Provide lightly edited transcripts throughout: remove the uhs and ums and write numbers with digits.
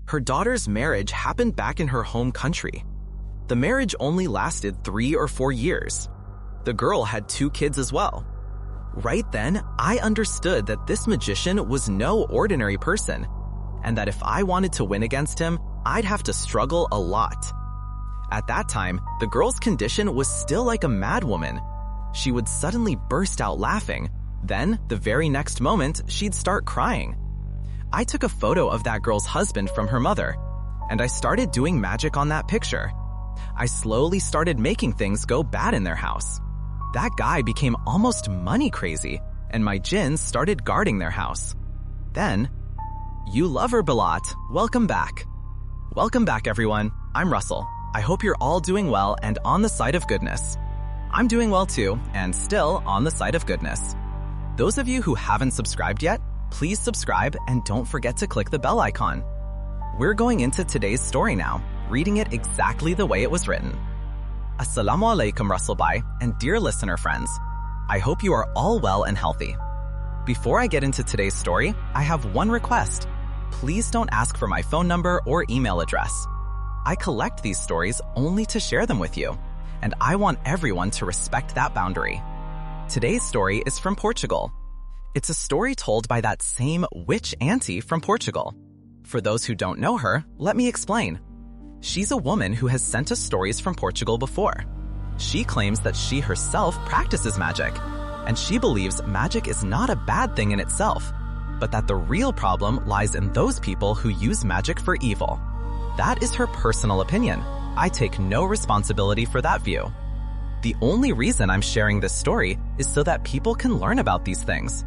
Her daughter's marriage happened back in her home country. The marriage only lasted 3 or 4 years. The girl had 2 kids as well. Right then, I understood that this magician was no ordinary person, and that if I wanted to win against him, I'd have to struggle a lot. At that time, the girl's condition was still like a madwoman. She would suddenly burst out laughing. Then, the very next moment, she'd start crying. I took a photo of that girl's husband from her mother, and I started doing magic on that picture. I slowly started making things go bad in their house. That guy became almost money crazy, and my jinns started guarding their house. Then, you lover Balat, welcome back. Welcome back, everyone. I'm Russell. I hope you're all doing well and on the side of goodness. I'm doing well too, and still on the side of goodness. Those of you who haven't subscribed yet, please subscribe and don't forget to click the bell icon. We're going into today's story now, reading it exactly the way it was written. Assalamu alaikum Russell Bhai and dear listener friends. I hope you are all well and healthy. Before I get into today's story, I have one request. Please don't ask for my phone number or email address. I collect these stories only to share them with you, and I want everyone to respect that boundary. Today's story is from Portugal. It's a story told by that same witch auntie from Portugal. For those who don't know her, let me explain. She's a woman who has sent us stories from Portugal before. She claims that she herself practices magic, and she believes magic is not a bad thing in itself, but that the real problem lies in those people who use magic for evil. That is her personal opinion. I take no responsibility for that view. The only reason I'm sharing this story is so that people can learn about these things.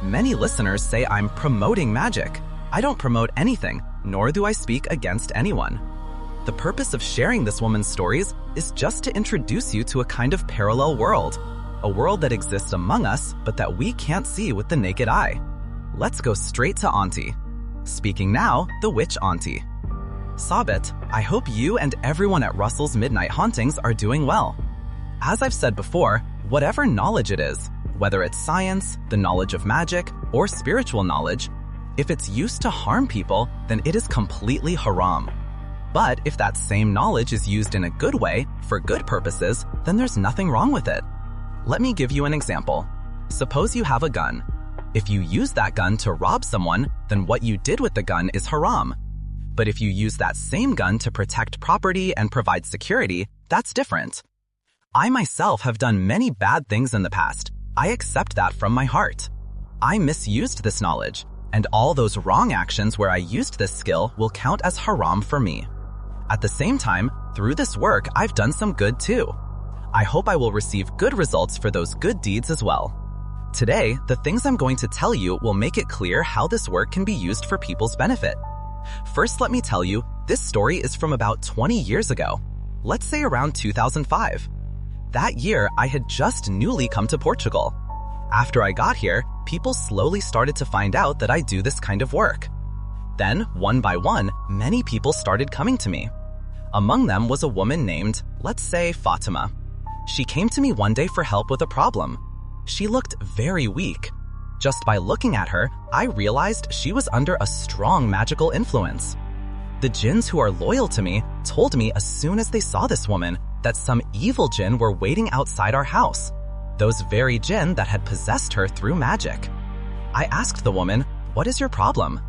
Many listeners say I'm promoting magic. I don't promote anything, nor do I speak against anyone. The purpose of sharing this woman's stories is just to introduce you to a kind of parallel world, a world that exists among us but that we can't see with the naked eye. Let's go straight to Auntie. Speaking now, the witch Auntie. Sabit, I hope you and everyone at Russell's Midnight Hauntings are doing well. As I've said before, whatever knowledge it is, whether it's science, the knowledge of magic, or spiritual knowledge, if it's used to harm people, then it is completely haram. But if that same knowledge is used in a good way, for good purposes, then there's nothing wrong with it. Let me give you an example. Suppose you have a gun. If you use that gun to rob someone, then what you did with the gun is haram. But if you use that same gun to protect property and provide security, that's different. I myself have done many bad things in the past. I accept that from my heart. I misused this knowledge, and all those wrong actions where I used this skill will count as haram for me. At the same time, through this work, I've done some good too. I hope I will receive good results for those good deeds as well. Today, the things I'm going to tell you will make it clear how this work can be used for people's benefit. First, let me tell you, this story is from about 20 years ago. Let's say around 2005. That year, I had just newly come to Portugal. After I got here, people slowly started to find out that I do this kind of work. Then, one by one, many people started coming to me. Among them was a woman named, let's say, Fatima. She came to me one day for help with a problem. She looked very weak. Just by looking at her, I realized she was under a strong magical influence. The jinns who are loyal to me told me as soon as they saw this woman that some evil jinn were waiting outside our house, those very jinn that had possessed her through magic. I asked the woman, "What is your problem?"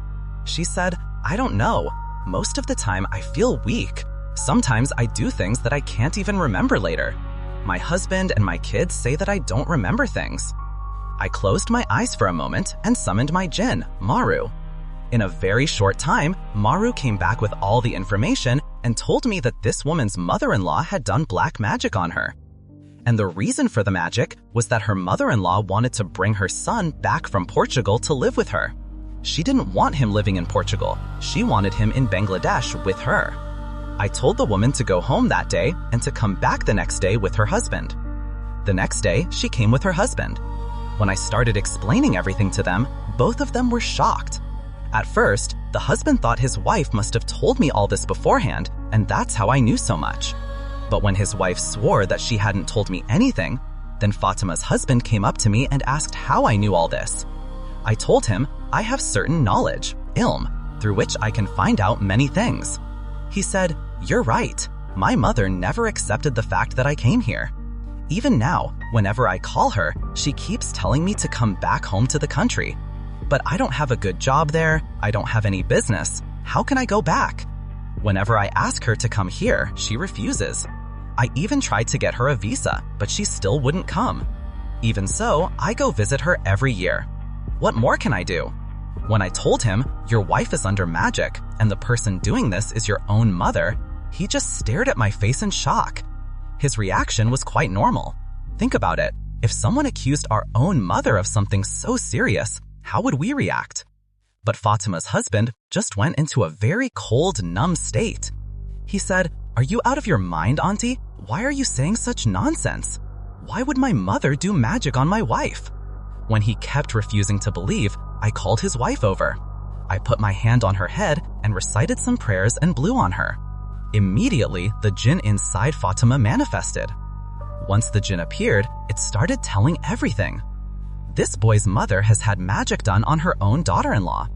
She said, "I don't know. Most of the time I feel weak. Sometimes I do things that I can't even remember later. My husband and my kids say that I don't remember things." I closed my eyes for a moment and summoned my jinn, Maru. In a very short time, Maru came back with all the information and told me that this woman's mother-in-law had done black magic on her. And the reason for the magic was that her mother-in-law wanted to bring her son back from Portugal to live with her. She didn't want him living in Portugal. She wanted him in Bangladesh with her. I told the woman to go home that day and to come back the next day with her husband. The next day, she came with her husband. When I started explaining everything to them, both of them were shocked. At first, the husband thought his wife must have told me all this beforehand, and that's how I knew so much. But when his wife swore that she hadn't told me anything, then Fatima's husband came up to me and asked how I knew all this. I told him I have certain knowledge, ilm, through which I can find out many things. He said, "You're right. My mother never accepted the fact that I came here. Even now, whenever I call her, she keeps telling me to come back home to the country. But I don't have a good job there, I don't have any business. How can I go back? Whenever I ask her to come here, she refuses. I even tried to get her a visa, but she still wouldn't come. Even so, I go visit her every year. What more can I do?" When I told him, "Your wife is under magic, and the person doing this is your own mother," he just stared at my face in shock. His reaction was quite normal. Think about it. If someone accused our own mother of something so serious, how would we react? But Fatima's husband just went into a very cold, numb state. He said, "Are you out of your mind, Auntie? Why are you saying such nonsense? Why would my mother do magic on my wife?" When he kept refusing to believe, I called his wife over. I put my hand on her head and recited some prayers and blew on her. Immediately, the jinn inside Fatima manifested. Once the jinn appeared, it started telling everything. This boy's mother has had magic done on her own daughter-in-law.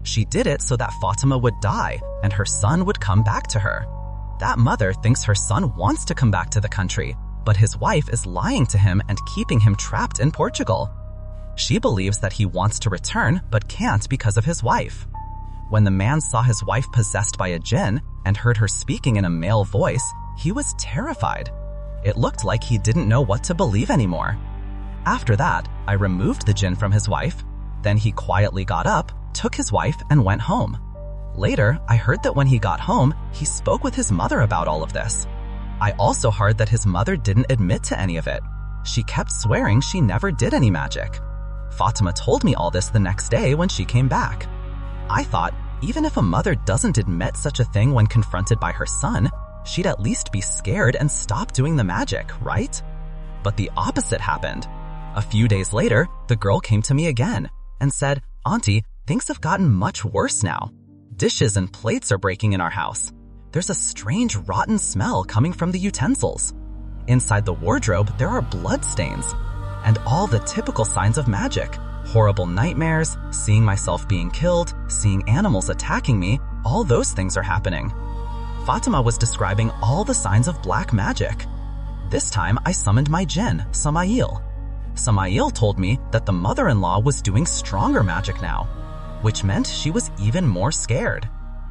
She did it so that Fatima would die and her son would come back to her. That mother thinks her son wants to come back to the country, but his wife is lying to him and keeping him trapped in Portugal. She believes that he wants to return but can't because of his wife. When the man saw his wife possessed by a jinn and heard her speaking in a male voice, he was terrified. It looked like he didn't know what to believe anymore. After that, I removed the jinn from his wife. Then he quietly got up, took his wife, and went home. Later, I heard that when he got home, he spoke with his mother about all of this. I also heard that his mother didn't admit to any of it. She kept swearing she never did any magic. Fatima told me all this the next day when she came back. I thought, even if a mother doesn't admit such a thing when confronted by her son, she'd at least be scared and stop doing the magic, right? But the opposite happened. A few days later, the girl came to me again and said, "Auntie, things have gotten much worse now. Dishes and plates are breaking in our house. There's a strange rotten smell coming from the utensils. Inside the wardrobe, there are blood stains. And all the typical signs of magic. Horrible nightmares, seeing myself being killed, seeing animals attacking me, all those things are happening." Fatima was describing all the signs of black magic. This time, I summoned my jinn, Samael. Samael told me that the mother-in-law was doing stronger magic now, which meant she was even more scared.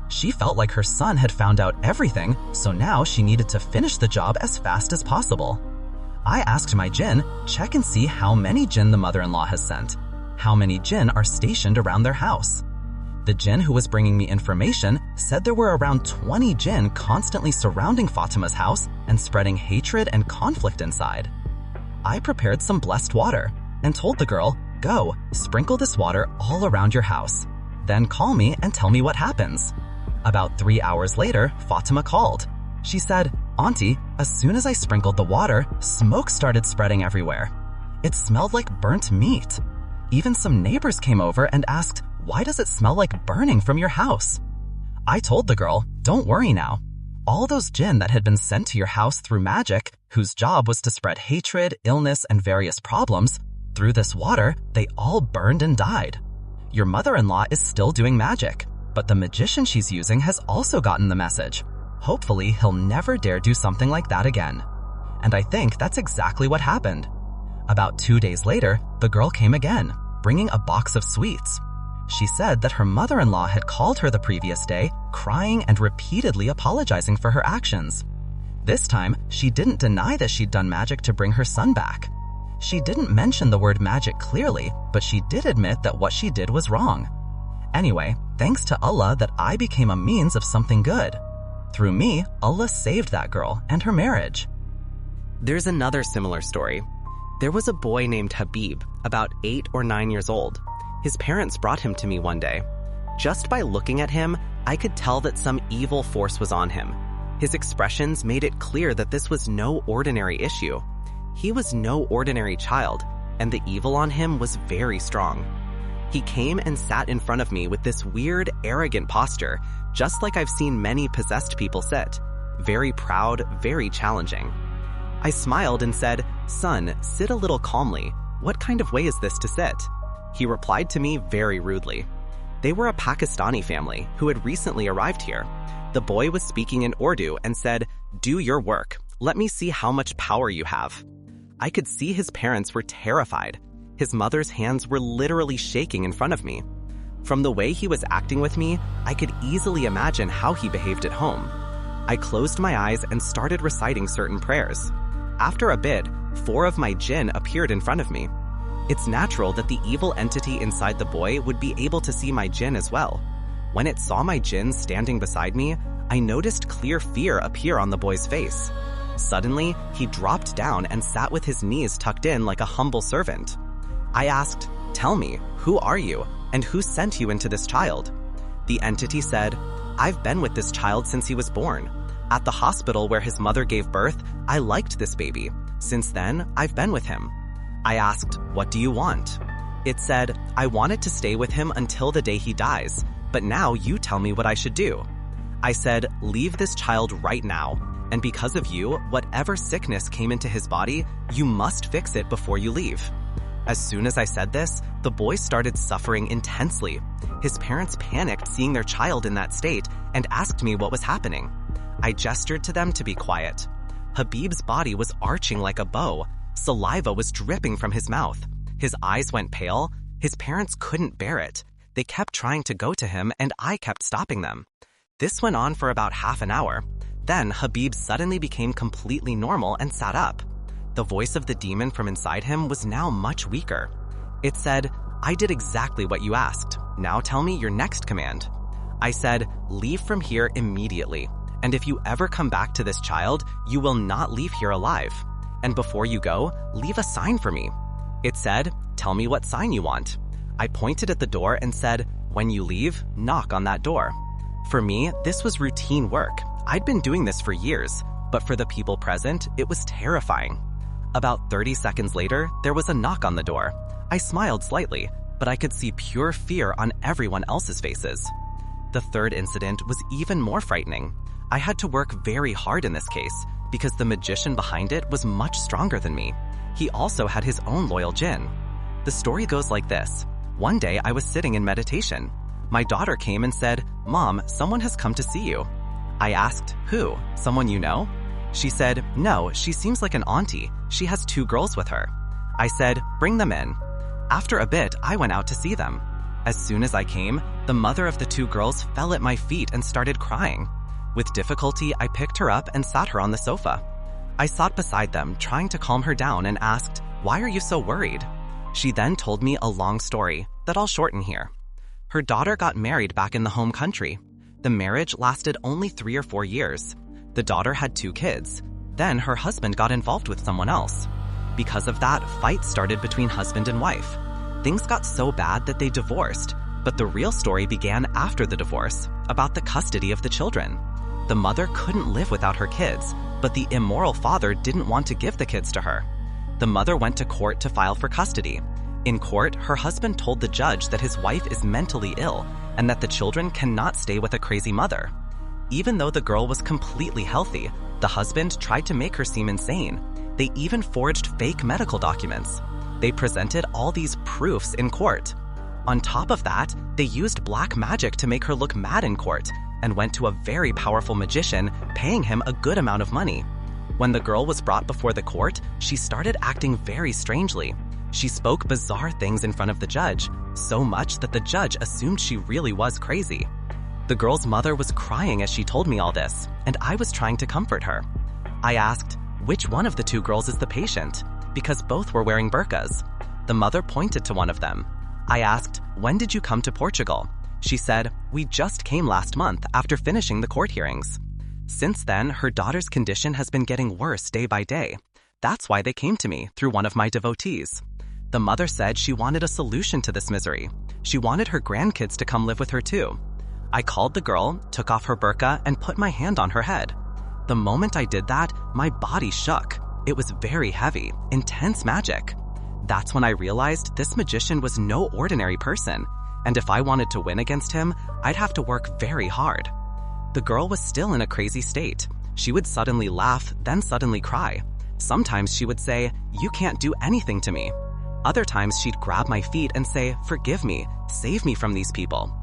She felt like her son had found out everything, so now she needed to finish the job as fast as possible. I asked my jinn, check and see how many jinn the mother-in-law has sent. How many jinn are stationed around their house? The jinn who was bringing me information said there were around 20 jinn constantly surrounding Fatima's house and spreading hatred and conflict inside. I prepared some blessed water and told the girl, "Go, sprinkle this water all around your house. Then call me and tell me what happens." About 3 hours later, Fatima called. She said, "Auntie, as soon as I sprinkled the water, smoke started spreading everywhere. It smelled like burnt meat. Even some neighbors came over and asked, 'Why does it smell like burning from your house?' I told the girl, 'Don't worry now. All those jinn that had been sent to your house through magic, whose job was to spread hatred, illness, and various problems, through this water, they all burned and died. Your mother-in-law is still doing magic, but the magician she's using has also gotten the message. Hopefully, he'll never dare do something like that again." And I think that's exactly what happened. About 2 days later, the girl came again, bringing a box of sweets. She said that her mother-in-law had called her the previous day, crying and repeatedly apologizing for her actions. This time, she didn't deny that she'd done magic to bring her son back. She didn't mention the word magic clearly, but she did admit that what she did was wrong. Anyway, thanks to Allah that I became a means of something good. Through me, Allah saved that girl and her marriage. There's another similar story. There was a boy named Habib, about 8 or 9 years old. His parents brought him to me one day. Just by looking at him, I could tell that some evil force was on him. His expressions made it clear that this was no ordinary issue. He was no ordinary child, and the evil on him was very strong. He came and sat in front of me with this weird, arrogant posture, just like I've seen many possessed people sit. Very proud, very challenging. I smiled and said, "Son, sit a little calmly. What kind of way is this to sit?" He replied to me very rudely. They were a Pakistani family who had recently arrived here. The boy was speaking in Urdu and said, "Do your work. Let me see how much power you have." I could see his parents were terrified. His mother's hands were literally shaking in front of me. From the way he was acting with me, I could easily imagine how he behaved at home. I closed my eyes and started reciting certain prayers. After a bit, 4 of my jinn appeared in front of me. It's natural that the evil entity inside the boy would be able to see my jinn as well. When it saw my jinn standing beside me, I noticed clear fear appear on the boy's face. Suddenly, he dropped down and sat with his knees tucked in like a humble servant. I asked, "Tell me, who are you, and who sent you into this child?" The entity said, "I've been with this child since he was born. At the hospital where his mother gave birth, I liked this baby. Since then, I've been with him." I asked, "What do you want?" It said, "I wanted to stay with him until the day he dies, but now you tell me what I should do." I said, "Leave this child right now, and because of you, whatever sickness came into his body, you must fix it before you leave." As soon as I said this, the boy started suffering intensely. His parents panicked seeing their child in that state and asked me what was happening. I gestured to them to be quiet. Habib's body was arching like a bow. Saliva was dripping from his mouth. His eyes went pale. His parents couldn't bear it. They kept trying to go to him, and I kept stopping them. This went on for about half an hour. Then Habib suddenly became completely normal and sat up. The voice of the demon from inside him was now much weaker. It said, "I did exactly what you asked. Now tell me your next command." I said, "Leave from here immediately. And if you ever come back to this child, you will not leave here alive. And before you go, leave a sign for me." It said, "Tell me what sign you want." I pointed at the door and said, "When you leave, knock on that door." For me, this was routine work. I'd been doing this for years, but for the people present, it was terrifying. About 30 seconds later, there was a knock on the door. I smiled slightly, but I could see pure fear on everyone else's faces. The third incident was even more frightening. I had to work very hard in this case, because the magician behind it was much stronger than me. He also had his own loyal jinn. The story goes like this. One day I was sitting in meditation. My daughter came and said, "Mom, someone has come to see you." I asked, "Who? Someone you know?" She said, "No, she seems like an auntie. She has 2 girls with her." I said, "Bring them in." After a bit, I went out to see them. As soon as I came, the mother of the 2 girls fell at my feet and started crying. With difficulty, I picked her up and sat her on the sofa. I sat beside them, trying to calm her down, and asked, "Why are you so worried?" She then told me a long story that I'll shorten here. Her daughter got married back in the home country. The marriage lasted only 3 or 4 years. The daughter had 2 kids. Then her husband got involved with someone else. Because of that, fights started between husband and wife. Things got so bad that they divorced, but the real story began after the divorce, about the custody of the children. The mother couldn't live without her kids, but the immoral father didn't want to give the kids to her. The mother went to court to file for custody. In court, her husband told the judge that his wife is mentally ill and that the children cannot stay with a crazy mother. Even though the girl was completely healthy, the husband tried to make her seem insane. They even forged fake medical documents. They presented all these proofs in court. On top of that, they used black magic to make her look mad in court and went to a very powerful magician, paying him a good amount of money. When the girl was brought before the court, she started acting very strangely. She spoke bizarre things in front of the judge, so much that the judge assumed she really was crazy. The girl's mother was crying as she told me all this, and I was trying to comfort her. I asked, which one of the 2 girls is the patient? Because both were wearing burqas. The mother pointed to one of them. I asked, when did you come to Portugal? She said, we just came last month after finishing the court hearings. Since then, her daughter's condition has been getting worse day by day. That's why they came to me through one of my devotees. The mother said she wanted a solution to this misery. She wanted her grandkids to come live with her too. I called the girl, took off her burqa, and put my hand on her head. The moment I did that, my body shook. It was very heavy, intense magic. That's when I realized this magician was no ordinary person, and if I wanted to win against him, I'd have to work very hard. The girl was still in a crazy state. She would suddenly laugh, then suddenly cry. Sometimes she would say, "You can't do anything to me." Other times she'd grab my feet and say, "Forgive me, save me from these people."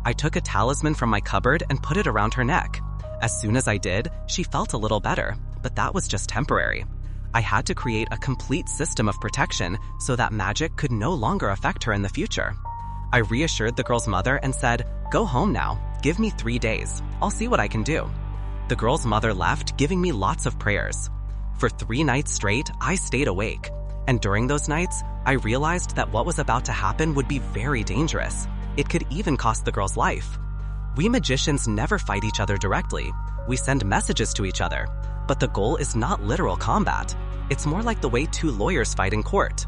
I took a talisman from my cupboard and put it around her neck. As soon as I did, she felt a little better, but that was just temporary. I had to create a complete system of protection so that magic could no longer affect her in the future. I reassured the girl's mother and said, "Go home now. Give me 3 days. I'll see what I can do." The girl's mother left, giving me lots of prayers. For 3 nights straight, I stayed awake. And during those nights, I realized that what was about to happen would be very dangerous. It could even cost the girl's life. We magicians never fight each other directly. We send messages to each other. But the goal is not literal combat. It's more like the way 2 lawyers fight in court.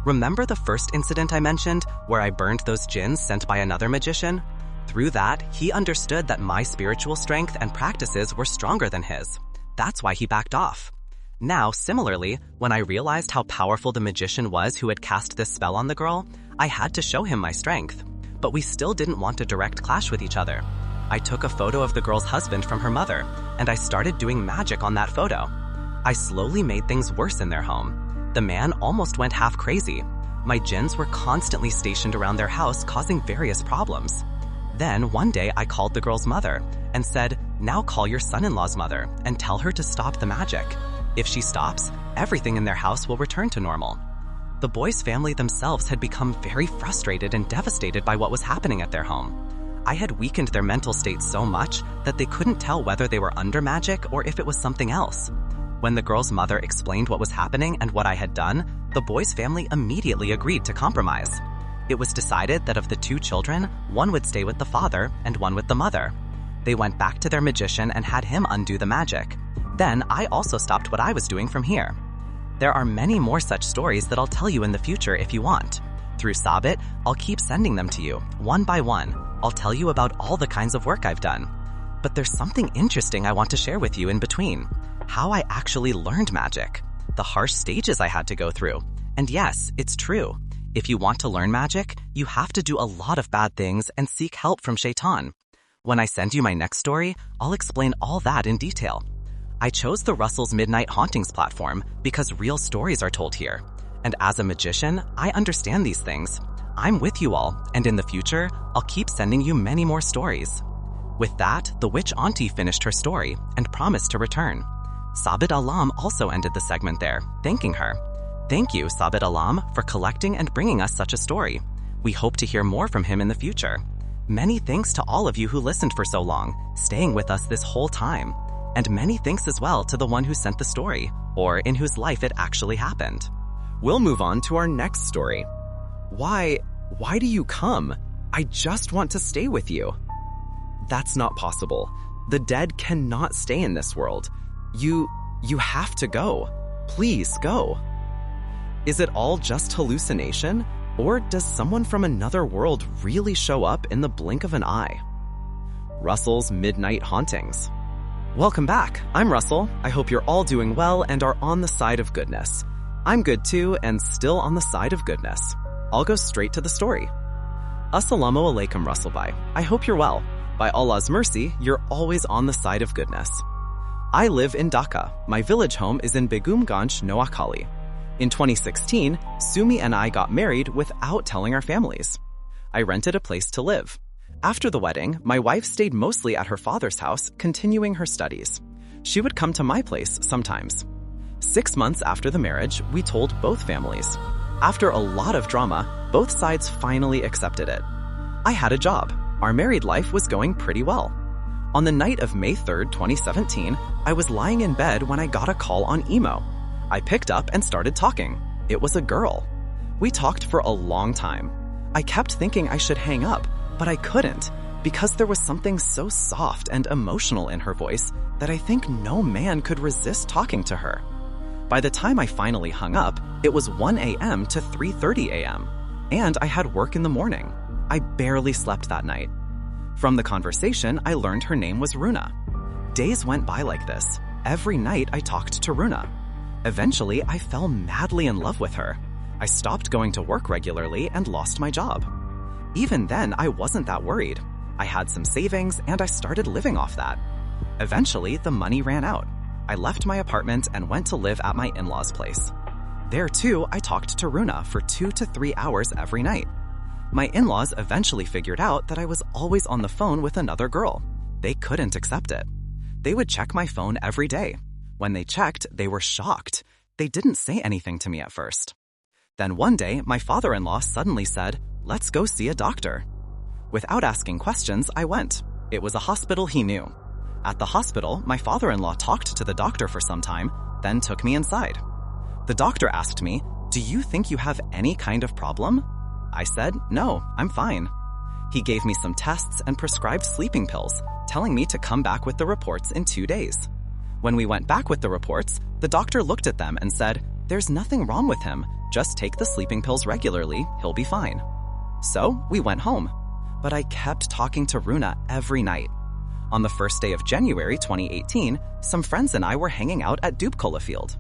Remember the first incident I mentioned, where I burned those jinns sent by another magician? Through that, he understood that my spiritual strength and practices were stronger than his. That's why he backed off. Now, similarly, when I realized how powerful the magician was who had cast this spell on the girl, I had to show him my strength. But we still didn't want a direct clash with each other. I took a photo of the girl's husband from her mother, and I started doing magic on that photo. I slowly made things worse in their home. The man almost went half crazy. My jinns were constantly stationed around their house, causing various problems. Then, one day, I called the girl's mother and said, "Now call your son-in-law's mother and tell her to stop the magic. If she stops, everything in their house will return to normal." The boy's family themselves had become very frustrated and devastated by what was happening at their home. I had weakened their mental state so much that they couldn't tell whether they were under magic or if it was something else. When the girl's mother explained what was happening and what I had done, the boy's family immediately agreed to compromise. It was decided that of the 2 children, one would stay with the father and one with the mother. They went back to their magician and had him undo the magic. Then I also stopped what I was doing from here. There are many more such stories that I'll tell you in the future if you want. Through Sabbat, I'll keep sending them to you, one by one. I'll tell you about all the kinds of work I've done. But there's something interesting I want to share with you in between. How I actually learned magic. The harsh stages I had to go through. And yes, it's true. If you want to learn magic, you have to do a lot of bad things and seek help from Shaitan. When I send you my next story, I'll explain all that in detail. I chose the Russell's Midnight Hauntings platform because real stories are told here. And as a magician, I understand these things. I'm with you all, and in the future, I'll keep sending you many more stories. With that, the witch auntie finished her story and promised to return. Sabit Alam also ended the segment there, thanking her. Thank you, Sabit Alam, for collecting and bringing us such a story. We hope to hear more from him in the future. Many thanks to all of you who listened for so long, staying with us this whole time. And many thanks as well to the one who sent the story, or in whose life it actually happened. We'll move on to our next story. Why do you come? I just want to stay with you. That's not possible. The dead cannot stay in this world. You have to go. Please go. Is it all just hallucination? Or does someone from another world really show up in the blink of an eye? Russell's Midnight Hauntings. Welcome back. I'm Russell. I hope you're all doing well and are on the side of goodness. I'm good too and still on the side of goodness. I'll go straight to the story. Assalamu alaikum, Russell Bhai. I hope you're well. By Allah's mercy, you're always on the side of goodness. I live in Dhaka. My village home is in Begumganj, Noakhali. In 2016, Sumi and I got married without telling our families. I rented a place to live. After the wedding, my wife stayed mostly at her father's house, continuing her studies. She would come to my place sometimes. 6 months after the marriage, we told both families. After a lot of drama, both sides finally accepted it. I had a job. Our married life was going pretty well. On the night of May 3rd, 2017, I was lying in bed when I got a call on Emo. I picked up and started talking. It was a girl. We talked for a long time. I kept thinking I should hang up, but I couldn't, because there was something so soft and emotional in her voice that I think no man could resist talking to her. By the time I finally hung up, it was 1 a.m. to 3:30 a.m., and I had work in the morning. I barely slept that night. From the conversation, I learned her name was Runa. Days went by like this. Every night I talked to Runa. Eventually, I fell madly in love with her. I stopped going to work regularly and lost my job. Even then, I wasn't that worried. I had some savings and I started living off that. Eventually, the money ran out. I left my apartment and went to live at my in-laws' place. There too, I talked to Runa for 2 to 3 hours every night. My in-laws eventually figured out that I was always on the phone with another girl. They couldn't accept it. They would check my phone every day. When they checked, they were shocked. They didn't say anything to me at first. Then one day, my father-in-law suddenly said, "Let's go see a doctor." Without asking questions, I went. It was a hospital he knew. At the hospital, my father-in-law talked to the doctor for some time, then took me inside. The doctor asked me, "Do you think you have any kind of problem?" I said, "No, I'm fine." He gave me some tests and prescribed sleeping pills, telling me to come back with the reports in 2 days. When we went back with the reports, the doctor looked at them and said, "There's nothing wrong with him. Just take the sleeping pills regularly, he'll be fine." So we went home. But I kept talking to Runa every night. On the first day of January 2018, some friends and I were hanging out at Dubkola Field.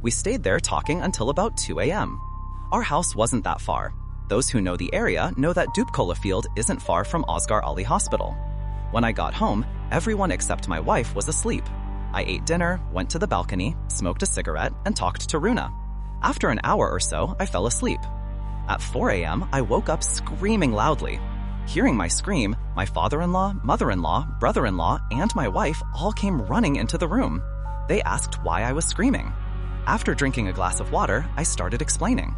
We stayed there talking until about 2 a.m. Our house wasn't that far. Those who know the area know that Dubkola Field isn't far from Osgar Ali Hospital. When I got home, everyone except my wife was asleep. I ate dinner, went to the balcony, smoked a cigarette, and talked to Runa. After an hour or so, I fell asleep. At 4 a.m., I woke up screaming loudly. Hearing my scream, my father-in-law, mother-in-law, brother-in-law, and my wife all came running into the room. They asked why I was screaming. After drinking a glass of water, I started explaining.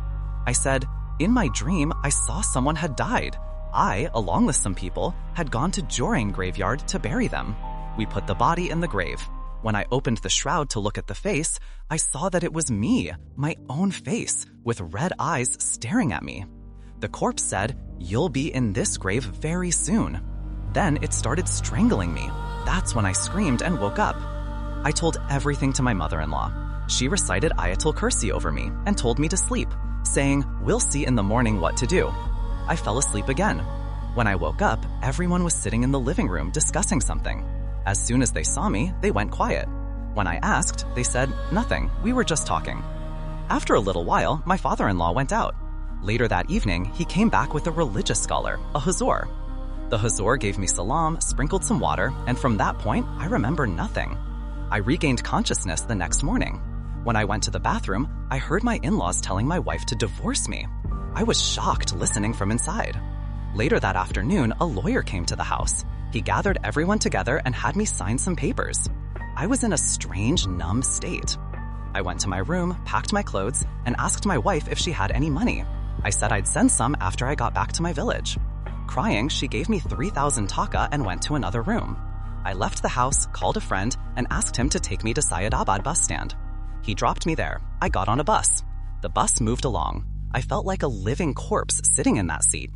I said, "In my dream, I saw someone had died. I, along with some people, had gone to Jorang graveyard to bury them. We put the body in the grave. When I opened the shroud to look at the face, I saw that it was me, my own face, with red eyes staring at me. The corpse said, 'You'll be in this grave very soon.' Then it started strangling me. That's when I screamed and woke up. I told everything to my mother-in-law. She recited Ayatul Kursi over me and told me to sleep, saying, 'We'll see in the morning what to do.' I fell asleep again. When I woke up, everyone was sitting in the living room discussing something. As soon as they saw me, they went quiet. When I asked, they said, 'Nothing, we were just talking.' After a little while, my father-in-law went out. Later that evening, he came back with a religious scholar, a Huzur. The Huzur gave me salam, sprinkled some water, and from that point, I remember nothing. I regained consciousness the next morning. When I went to the bathroom, I heard my in-laws telling my wife to divorce me. I was shocked listening from inside. Later that afternoon, a lawyer came to the house. He gathered everyone together and had me sign some papers. I was in a strange, numb state. I went to my room, packed my clothes, and asked my wife if she had any money. I said I'd send some after I got back to my village. Crying, she gave me 3,000 taka and went to another room. I left the house, called a friend, and asked him to take me to Syedabad bus stand. He dropped me there. I got on a bus. The bus moved along. I felt like a living corpse sitting in that seat.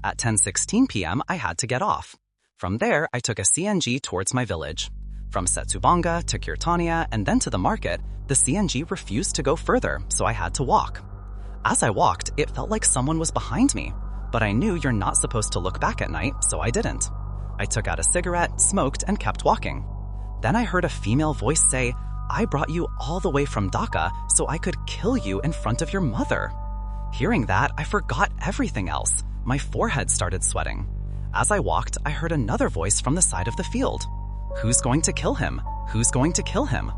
At 10:16 p.m., I had to get off. From there, I took a CNG towards my village. From Setsubanga to Kirtania and then to the market, the CNG refused to go further, so I had to walk. As I walked, it felt like someone was behind me, but I knew you're not supposed to look back at night, so I didn't. I took out a cigarette, smoked, and kept walking. Then I heard a female voice say, "I brought you all the way from Dhaka so I could kill you in front of your mother." Hearing that, I forgot everything else. My forehead started sweating. As I walked, I heard another voice from the side of the field. "Who's going to kill him? Who's going to kill him?"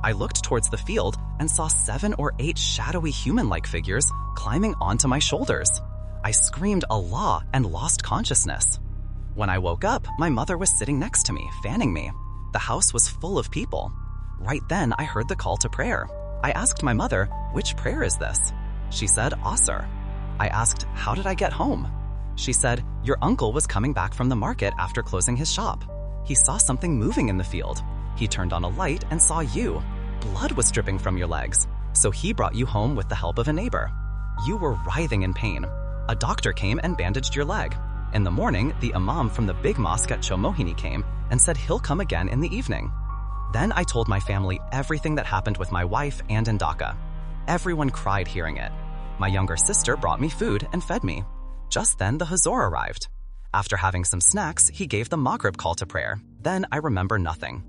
I looked towards the field and saw 7 or 8 shadowy human-like figures climbing onto my shoulders. I screamed Allah and lost consciousness. When I woke up, my mother was sitting next to me, fanning me. The house was full of people. Right then, I heard the call to prayer. I asked my mother, "Which prayer is this?" She said, "Asr." I asked, "How did I get home?" She said, "Your uncle was coming back from the market after closing his shop. He saw something moving in the field. He turned on a light and saw you. Blood was dripping from your legs, so he brought you home with the help of a neighbor. You were writhing in pain. A doctor came and bandaged your leg. In the morning, the imam from the big mosque at Chomohini came and said he'll come again in the evening." Then I told my family everything that happened with my wife and in Dhaka. Everyone cried hearing it. My younger sister brought me food and fed me. Just then, the Huzur arrived. After having some snacks, he gave the Maghrib call to prayer. Then I remember nothing.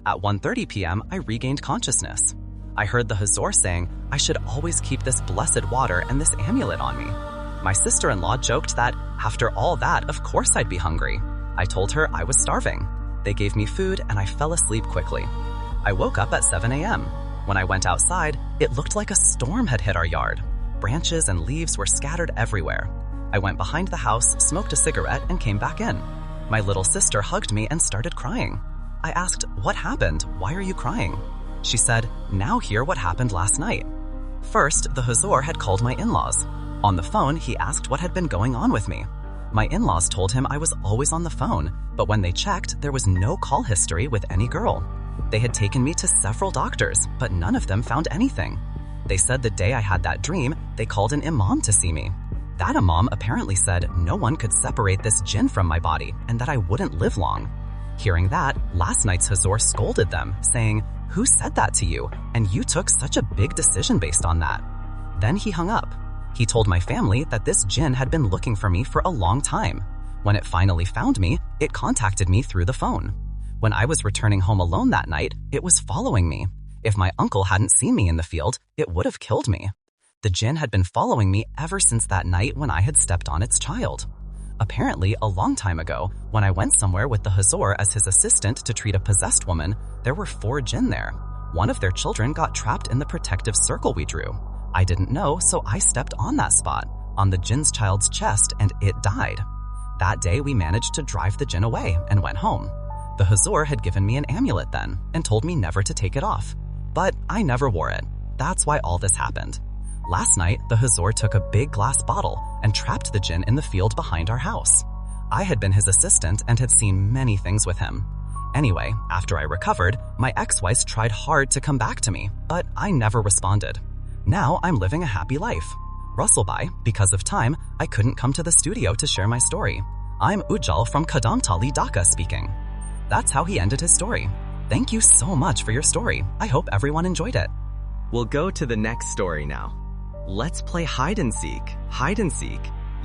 At 1:30 p.m., I regained consciousness. I heard the Huzur saying I should always keep this blessed water and this amulet on me. My sister-in-law joked that, after all that, of course I'd be hungry. I told her I was starving. They gave me food and I fell asleep quickly. I woke up at 7 a.m. When I went outside, it looked like a storm had hit our yard. Branches and leaves were scattered everywhere. I went behind the house, smoked a cigarette, and came back in. My little sister hugged me and started crying. I asked, "What happened? Why are you crying?" She said, "Now hear what happened last night." First, the Huzzur had called my in-laws. On the phone, he asked what had been going on with me. My in-laws told him I was always on the phone, but when they checked, there was no call history with any girl. They had taken me to several doctors, but none of them found anything. They said the day I had that dream, they called an imam to see me. That imam apparently said no one could separate this jinn from my body and that I wouldn't live long. Hearing that, last night's Huzzur scolded them, saying, "Who said that to you? And you took such a big decision based on that." Then he hung up. He told my family that this jinn had been looking for me for a long time. When it finally found me, it contacted me through the phone. When I was returning home alone that night, it was following me. If my uncle hadn't seen me in the field, it would have killed me. The jinn had been following me ever since that night when I had stepped on its child. Apparently, a long time ago, when I went somewhere with the Huzzur as his assistant to treat a possessed woman, there were 4 jinn there. One of their children got trapped in the protective circle we drew. I didn't know, so I stepped on that spot, on the jinn's child's chest, and it died. That day, we managed to drive the jinn away and went home. The Huzzur had given me an amulet then and told me never to take it off. But I never wore it. That's why all this happened. Last night, the Huzzur took a big glass bottle and trapped the jinn in the field behind our house. I had been his assistant and had seen many things with him. Anyway, after I recovered, my ex-wife tried hard to come back to me, but I never responded. Now I'm living a happy life. Russellbai, because of time, I couldn't come to the studio to share my story. I'm Ujjal from Kadamtali, Dhaka speaking. That's how he ended his story. Thank you so much for your story. I hope everyone enjoyed it. We'll go to the next story now. Let's play hide and seek. Hide and seek.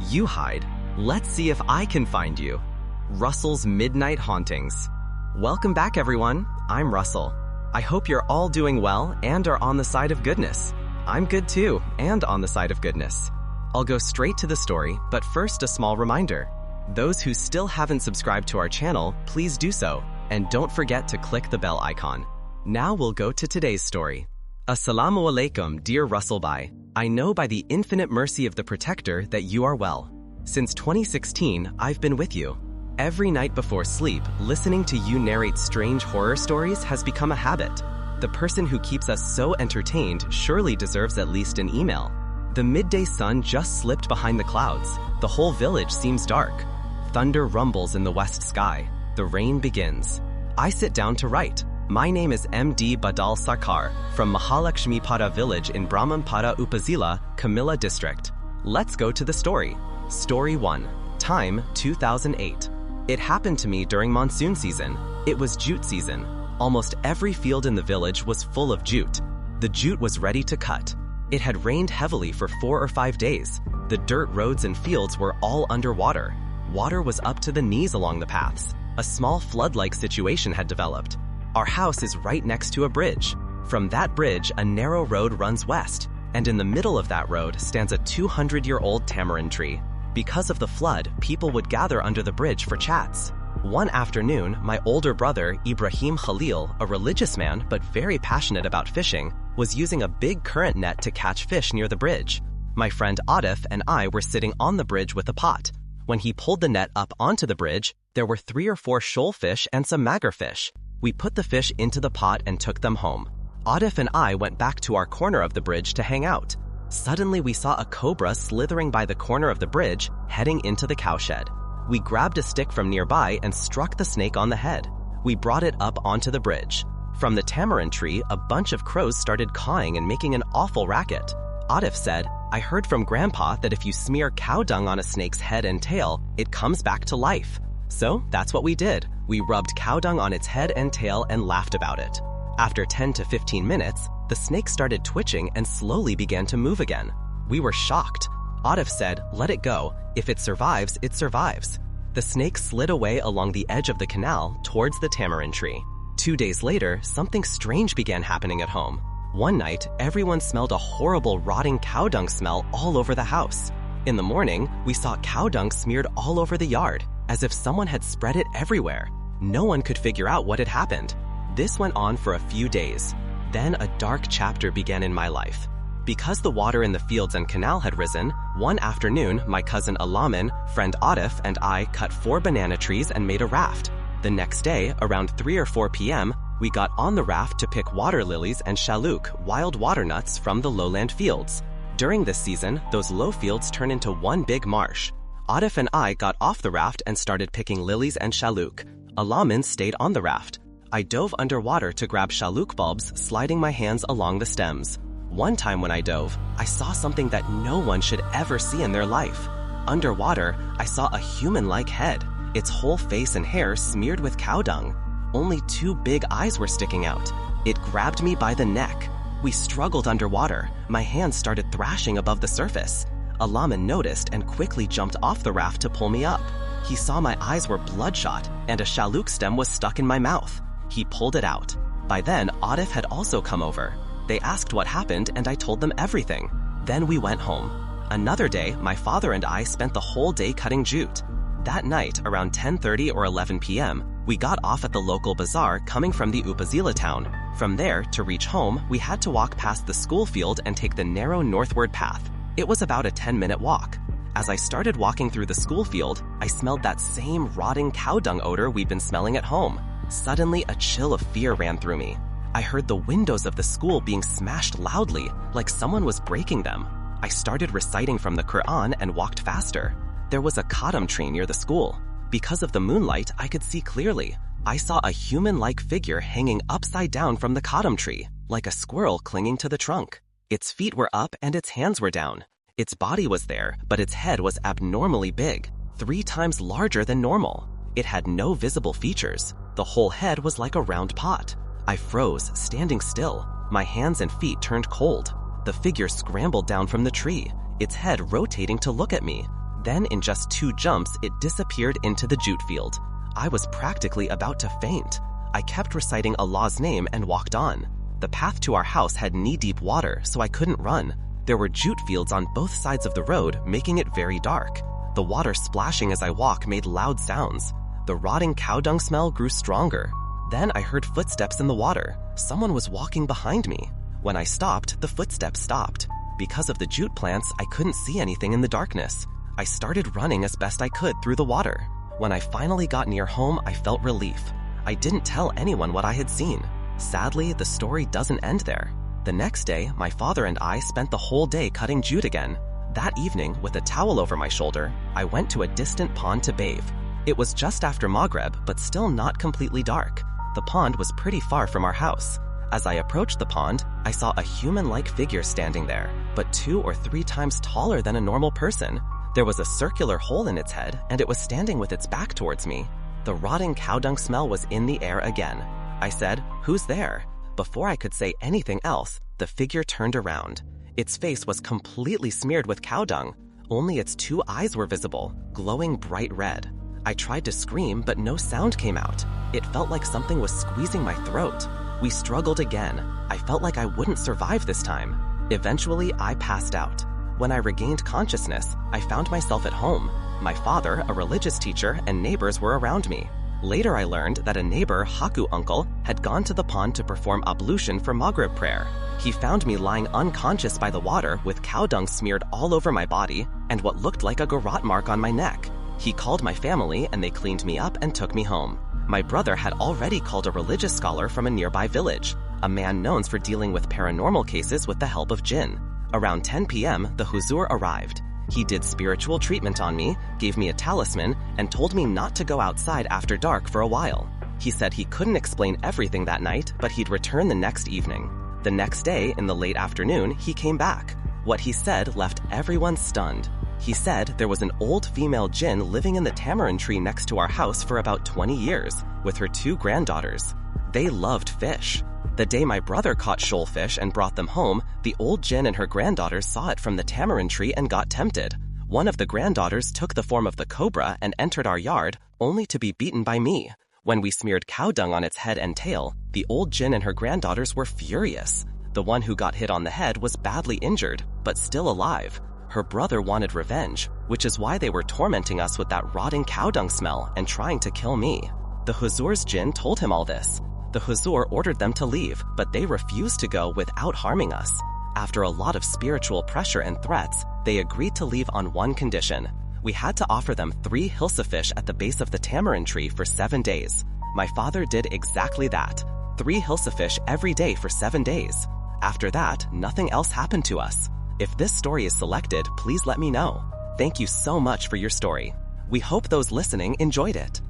You hide. Let's see if I can find you. Russell's Midnight Hauntings. Welcome back, everyone. I'm Russell. I hope you're all doing well and are on the side of goodness. I'm good too, and on the side of goodness. I'll go straight to the story, but first a small reminder. Those who still haven't subscribed to our channel, please do so, and don't forget to click the bell icon. Now we'll go to today's story. Assalamu alaikum, dear Russellbai. I know by the infinite mercy of the Protector that you are well. Since 2016, I've been with you. Every night before sleep, listening to you narrate strange horror stories has become a habit. The person who keeps us so entertained surely deserves at least an email. The midday sun just slipped behind the clouds. The whole village seems dark. Thunder rumbles in the west sky. The rain begins. I sit down to write. My name is M.D. Badal Sarkar from Mahalakshmipara village in Brahmanpada Upazila, Kamilla district. Let's go to the story. Story 1. Time 2008. It happened to me during monsoon season. It was jute season. Almost every field in the village was full of jute. The jute was ready to cut. It had rained heavily for 4 or 5 days. The dirt roads and fields were all underwater. Water was up to the knees along the paths. A small flood-like situation had developed. Our house is right next to a bridge. From that bridge, a narrow road runs west, and in the middle of that road stands a 200-year-old tamarind tree. Because of the flood, people would gather under the bridge for chats. One afternoon, my older brother, Ibrahim Khalil, a religious man but very passionate about fishing, was using a big current net to catch fish near the bridge. My friend Atif and I were sitting on the bridge with a pot. When he pulled the net up onto the bridge, there were 3 or 4 shoal fish and some magger fish. We put the fish into the pot and took them home. Atif and I went back to our corner of the bridge to hang out. Suddenly, we saw a cobra slithering by the corner of the bridge, heading into the cowshed. We grabbed a stick from nearby and struck the snake on the head. We brought it up onto the bridge. From the tamarind tree, a bunch of crows started cawing and making an awful racket. Atif said, "I heard from Grandpa that if you smear cow dung on a snake's head and tail, it comes back to life." So that's what we did. We rubbed cow dung on its head and tail and laughed about it. After 10 to 15 minutes, the snake started twitching and slowly began to move again. We were shocked. Atif said, "Let it go. If it survives, it survives." The snake slid away along the edge of the canal towards the tamarind tree. 2 days later, something strange began happening at home. One night, everyone smelled a horrible rotting cow dung smell all over the house. In the morning, we saw cow dung smeared all over the yard, as if someone had spread it everywhere. No one could figure out what had happened. This went on for a few days. Then a dark chapter began in my life. Because the water in the fields and canal had risen, one afternoon my cousin Alamin, friend Atif, and I cut 4 banana trees and made a raft. The next day, around 3 or 4 p.m., we got on the raft to pick water lilies and shalluk, wild water nuts, from the lowland fields. During this season, those low fields turn into one big marsh. Atif and I got off the raft and started picking lilies and shalluk. Alamin stayed on the raft. I dove underwater to grab shalluk bulbs, sliding my hands along the stems. One time when I dove, I saw something that no one should ever see in their life. Underwater, I saw a human-like head, its whole face and hair smeared with cow dung. Only 2 big eyes were sticking out. It grabbed me by the neck. We struggled underwater. My hands started thrashing above the surface. Alamin noticed and quickly jumped off the raft to pull me up. He saw my eyes were bloodshot and a shalluk stem was stuck in my mouth. He pulled it out. By then, Atif had also come over. They asked what happened and I told them everything. Then we went home. Another day, my father and I spent the whole day cutting jute. That night, around 10:30 or 11 p.m., we got off at the local bazaar coming from the Upazila town. From there, to reach home, we had to walk past the school field and take the narrow northward path. It was about a 10-minute walk. As I started walking through the school field, I smelled that same rotting cow dung odor we'd been smelling at home. Suddenly, a chill of fear ran through me. I heard the windows of the school being smashed loudly, like someone was breaking them. I started reciting from the Quran and walked faster. There was a kadam tree near the school. Because of the moonlight, I could see clearly. I saw a human-like figure hanging upside down from the kadam tree, like a squirrel clinging to the trunk. Its feet were up and its hands were down. Its body was there, but its head was abnormally big, 3 times larger than normal. It had no visible features. The whole head was like a round pot. I froze, standing still. My hands and feet turned cold. The figure scrambled down from the tree, its head rotating to look at me. Then, in just 2 jumps, it disappeared into the jute field. I was practically about to faint. I kept reciting Allah's name and walked on. The path to our house had knee-deep water, so I couldn't run. There were jute fields on both sides of the road, making it very dark. The water splashing as I walked made loud sounds. The rotting cow dung smell grew stronger. Then I heard footsteps in the water. Someone was walking behind me. When I stopped, the footsteps stopped. Because of the jute plants, I couldn't see anything in the darkness. I started running as best I could through the water. When I finally got near home, I felt relief. I didn't tell anyone what I had seen. Sadly, the story doesn't end there. The next day, my father and I spent the whole day cutting jute again. That evening, with a towel over my shoulder, I went to a distant pond to bathe. It was just after Maghrib, but still not completely dark. The pond was pretty far from our house. As I approached the pond, I saw a human-like figure standing there, but 2 or 3 times taller than a normal person. There was a circular hole in its head, and it was standing with its back towards me. The rotting cow dung smell was in the air again. I said, "Who's there?" Before I could say anything else, the figure turned around. Its face was completely smeared with cow dung. Only its 2 eyes were visible, glowing bright red. I tried to scream, but no sound came out. It felt like something was squeezing my throat. We struggled again. I felt like I wouldn't survive this time. Eventually, I passed out. When I regained consciousness, I found myself at home. My father, a religious teacher, and neighbors were around me. Later I learned that a neighbor, Haku uncle, had gone to the pond to perform ablution for Maghrib prayer. He found me lying unconscious by the water with cow dung smeared all over my body and what looked like a garrote mark on my neck. He called my family and they cleaned me up and took me home. My brother had already called a religious scholar from a nearby village, a man known for dealing with paranormal cases with the help of jinn. Around 10 p.m., the Huzur arrived. He did spiritual treatment on me, gave me a talisman, and told me not to go outside after dark for a while. He said he couldn't explain everything that night, but he'd return the next evening. The next day, in the late afternoon, he came back. What he said left everyone stunned. He said there was an old female jinn living in the tamarind tree next to our house for about 20 years, with her 2 granddaughters. They loved fish. The day my brother caught shoalfish and brought them home, the old jinn and her granddaughters saw it from the tamarind tree and got tempted. One of the granddaughters took the form of the cobra and entered our yard, only to be beaten by me. When we smeared cow dung on its head and tail, the old jinn and her granddaughters were furious. The one who got hit on the head was badly injured, but still alive. Her brother wanted revenge, which is why they were tormenting us with that rotting cow dung smell and trying to kill me. The Huzur's jinn told him all this. The Huzur ordered them to leave, but they refused to go without harming us. After a lot of spiritual pressure and threats, they agreed to leave on one condition. We had to offer them 3 hilsafish at the base of the tamarind tree for 7 days. My father did exactly that. 3 hilsafish every day for 7 days. After that, nothing else happened to us. If this story is selected, please let me know. Thank you so much for your story. We hope those listening enjoyed it.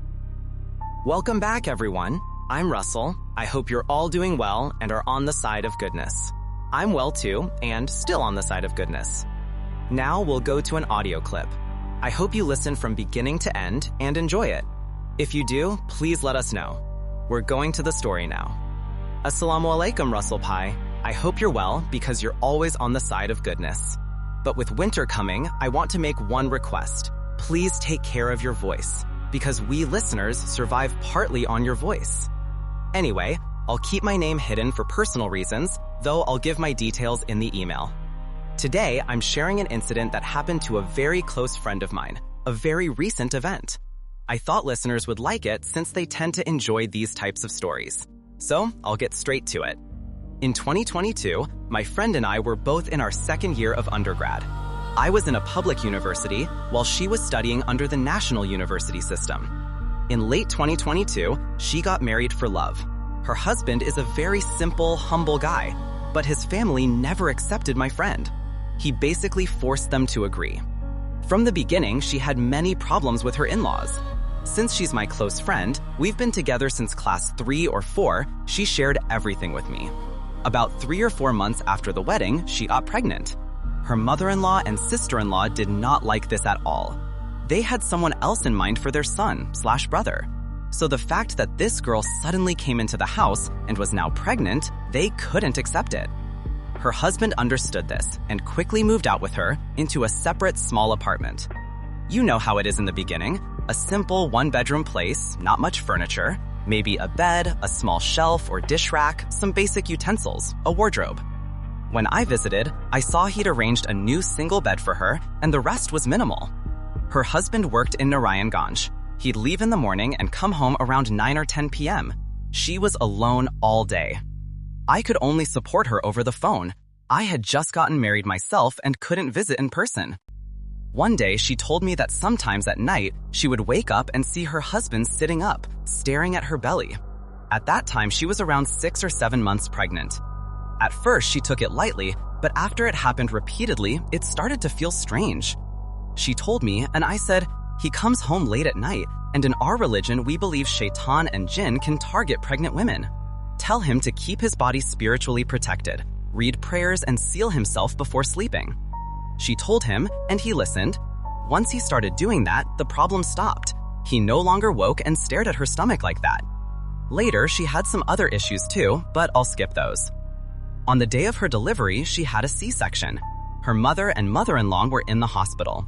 Welcome back, everyone. I'm Russell. I hope you're all doing well and are on the side of goodness. I'm well too, and still on the side of goodness. Now we'll go to an audio clip. I hope you listen from beginning to end and enjoy it. If you do, please let us know. We're going to the story now. Assalamu alaikum, Russell Pai. I hope you're well because you're always on the side of goodness. But with winter coming, I want to make one request. Please take care of your voice, because we listeners survive partly on your voice. Anyway, I'll keep my name hidden for personal reasons, though I'll give my details in the email. Today, I'm sharing an incident that happened to a very close friend of mine, a very recent event. I thought listeners would like it since they tend to enjoy these types of stories. So, I'll get straight to it. In 2022, my friend and I were both in our second year of undergrad. I was in a public university, while she was studying under the national university system. In late 2022, she got married for love. Her husband is a very simple, humble guy, but his family never accepted my friend. He basically forced them to agree. From the beginning, she had many problems with her in-laws. Since she's my close friend, we've been together since class 3 or 4, she shared everything with me. About 3 or 4 months after the wedding, she got pregnant. Her mother-in-law and sister-in-law did not like this at all. They had someone else in mind for their son/brother. So the fact that this girl suddenly came into the house and was now pregnant, they couldn't accept it. Her husband understood this and quickly moved out with her into a separate small apartment. You know how it is in the beginning, a simple 1-bedroom place, not much furniture, maybe a bed, a small shelf or dish rack, some basic utensils, a wardrobe. When I visited, I saw he'd arranged a new single bed for her and the rest was minimal. Her husband worked in Narration. He'd leave in the morning and come home around 9 or 10 p.m. She was alone all day. I could only support her over the phone. I had just gotten married myself and couldn't visit in person. One day, she told me that sometimes at night, she would wake up and see her husband sitting up, staring at her belly. At that time, she was around 6 or 7 months pregnant. At first, she took it lightly, but after it happened repeatedly, it started to feel strange. She told me, and I said, he comes home late at night, and in our religion, we believe shaitan and jinn can target pregnant women. Tell him to keep his body spiritually protected, read prayers, and seal himself before sleeping. She told him, and he listened. Once he started doing that, the problem stopped. He no longer woke and stared at her stomach like that. Later, she had some other issues too, but I'll skip those. On the day of her delivery, she had a C-section. Her mother and mother-in-law were in the hospital.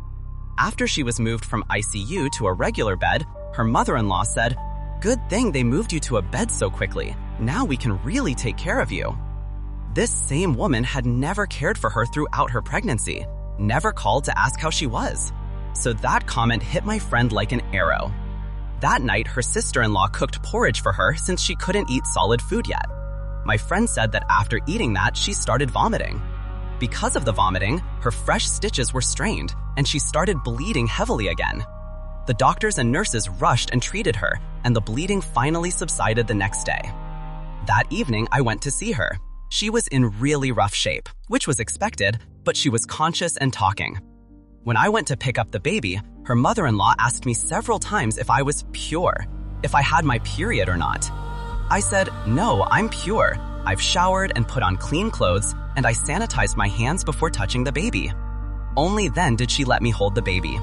After she was moved from ICU to a regular bed, her mother-in-law said, "Good thing they moved you to a bed so quickly. Now we can really take care of you." This same woman had never cared for her throughout her pregnancy, never called to ask how she was. So that comment hit my friend like an arrow. That night, her sister-in-law cooked porridge for her since she couldn't eat solid food yet. My friend said that after eating that, she started vomiting. Because of the vomiting, her fresh stitches were strained, and she started bleeding heavily again. The doctors and nurses rushed and treated her, and the bleeding finally subsided the next day. That evening, I went to see her. She was in really rough shape, which was expected, but she was conscious and talking. When I went to pick up the baby, her mother-in-law asked me several times if I was pure, if I had my period or not. I said, "No, I'm pure. I've showered and put on clean clothes, and I sanitized my hands before touching the baby." Only then did she let me hold the baby.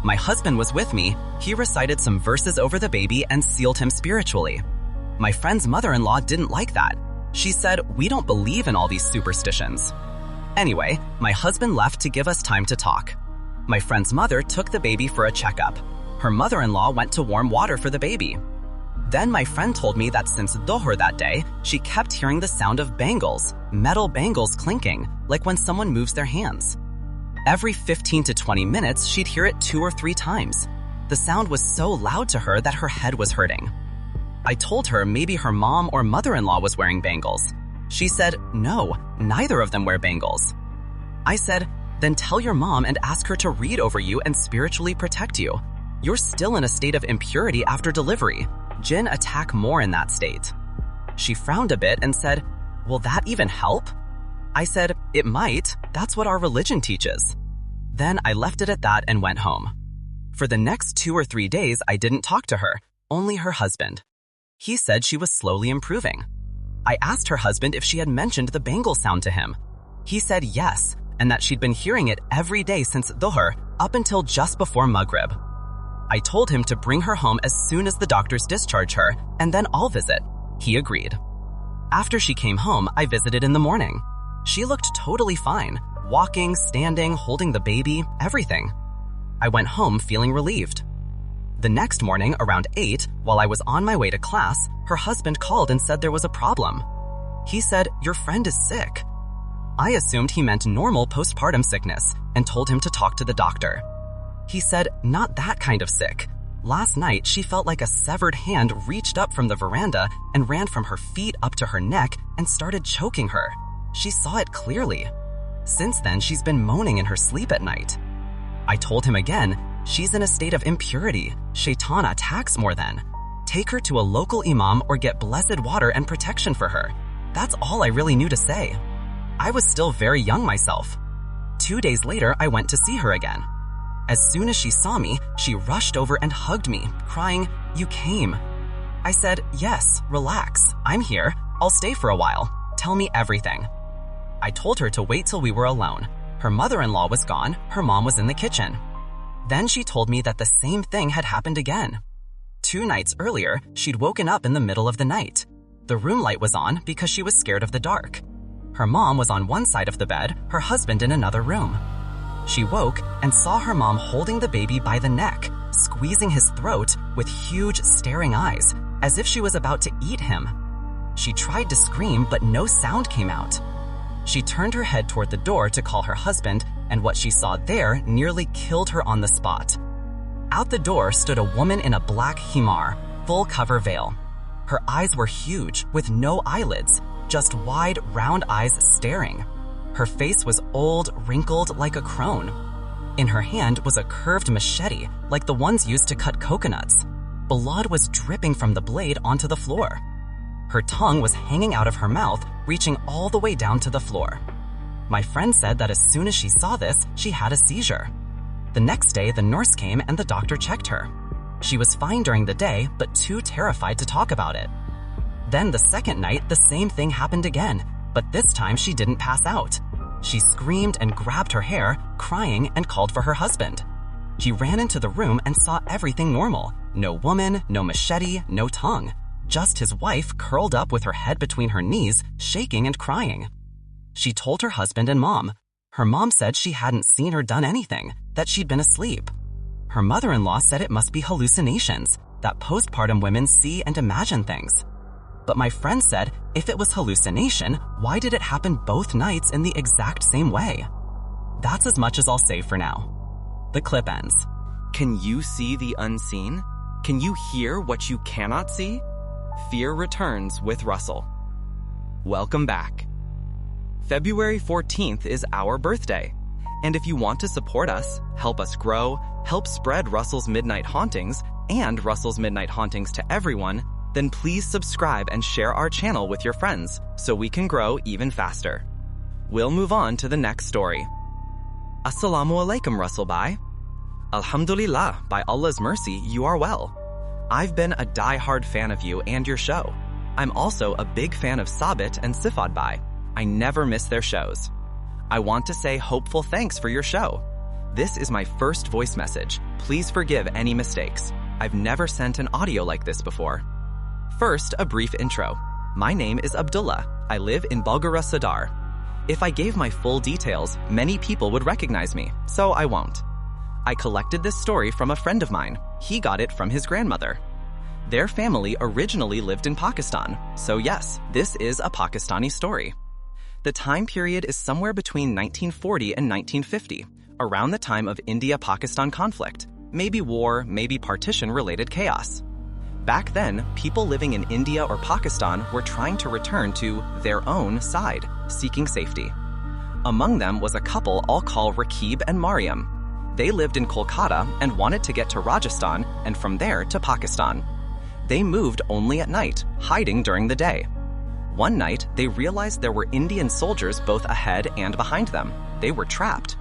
My husband was with me. He recited some verses over the baby and sealed him spiritually. My friend's mother-in-law didn't like that. She said, "We don't believe in all these superstitions." Anyway, my husband left to give us time to talk. My friend's mother took the baby for a checkup. Her mother-in-law went to warm water for the baby. Then my friend told me that since Dhuhr that day, she kept hearing the sound of bangles, metal bangles clinking, like when someone moves their hands. Every 15 to 20 minutes, she'd hear it 2 or 3 times. The sound was so loud to her that her head was hurting. I told her maybe her mom or mother-in-law was wearing bangles. She said, no, neither of them wear bangles. I said, then tell your mom and ask her to read over you and spiritually protect you. You're still in a state of impurity after delivery. Jinn attack more in that state. She frowned a bit and said, will that even help? I said, it might. That's what our religion teaches. Then I left it at that and went home. For the next 2 or 3 days, I didn't talk to her, only her husband. He said she was slowly improving. I asked her husband if she had mentioned the bangle sound to him. He said yes, and that she'd been hearing it every day since Dhuhr up until just before Maghrib. I told him to bring her home as soon as the doctors discharge her, and then I'll visit. He agreed. After she came home, I visited in the morning. She looked totally fine, walking, standing, holding the baby, everything. I went home feeling relieved. The next morning, around 8, while I was on my way to class, her husband called and said there was a problem. He said, your friend is sick. I assumed he meant normal postpartum sickness and told him to talk to the doctor. He said, not that kind of sick. Last night, she felt like a severed hand reached up from the veranda and ran from her feet up to her neck and started choking her. She saw it clearly. Since then, she's been moaning in her sleep at night. I told him again, she's in a state of impurity. Shaitan attacks more then. Take her to a local imam or get blessed water and protection for her. That's all I really knew to say. I was still very young myself. 2 days later, I went to see her again. As soon as she saw me, she rushed over and hugged me, crying, you came. I said, yes, relax, I'm here. I'll stay for a while. Tell me everything. I told her to wait till we were alone. Her mother-in-law was gone, her mom was in the kitchen. Then she told me that the same thing had happened again. 2 nights earlier, she'd woken up in the middle of the night. The room light was on because she was scared of the dark. Her mom was on one side of the bed, her husband in another room. She woke and saw her mom holding the baby by the neck, squeezing his throat with huge staring eyes, as if she was about to eat him. She tried to scream, but no sound came out. She turned her head toward the door to call her husband, and what she saw there nearly killed her on the spot. Out the door stood a woman in a black himar, full cover veil. Her eyes were huge, with no eyelids, just wide, round eyes staring. Her face was old, wrinkled like a crone. In her hand was a curved machete, like the ones used to cut coconuts. Blood was dripping from the blade onto the floor. Her tongue was hanging out of her mouth, reaching all the way down to the floor. My friend said that as soon as she saw this, she had a seizure. The next day, the nurse came and the doctor checked her. She was fine during the day, but too terrified to talk about it. Then the second night, the same thing happened again, but this time she didn't pass out. She screamed and grabbed her hair, crying, and called for her husband. He ran into the room and saw everything normal. No woman, no machete, no tongue. Just his wife curled up with her head between her knees, shaking and crying. She told her husband and mom. Her mom said she hadn't seen or done anything, that she'd been asleep. Her mother-in-law said it must be hallucinations, that postpartum women see and imagine things. But my friend said, if it was hallucination, why did it happen both nights in the exact same way? That's as much as I'll say for now. The clip ends. Can you see the unseen? Can you hear what you cannot see? Fear returns with Russell. Welcome back. February 14th is our birthday. And if you want to support us, help us grow, help spread Russell's Midnight Hauntings and Russell's Midnight Hauntings to everyone, then please subscribe and share our channel with your friends so we can grow even faster. We'll move on to the next story. Assalamu alaikum, Russell Bhai. Alhamdulillah, by Allah's mercy, you are well. I've been a die-hard fan of you and your show. I'm also a big fan of Sabit and Sifad Bhai. I never miss their shows. I want to say hopeful thanks for your show. This is my first voice message. Please forgive any mistakes. I've never sent an audio like this before. First, a brief intro. My name is Abdullah. I live in Bulgara Sadar. If I gave my full details, many people would recognize me, so I won't. I collected this story from a friend of mine. He got it from his grandmother. Their family originally lived in Pakistan, so yes, this is a Pakistani story. The time period is somewhere between 1940 and 1950, around the time of India-Pakistan conflict, maybe war, maybe partition-related chaos. Back then, people living in India or Pakistan were trying to return to their own side, seeking safety. Among them was a couple I'll call Rakib and Mariam. They lived in Kolkata and wanted to get to Rajasthan and from there to Pakistan. They moved only at night, hiding during the day. One night, they realized there were Indian soldiers both ahead and behind them. They were trapped.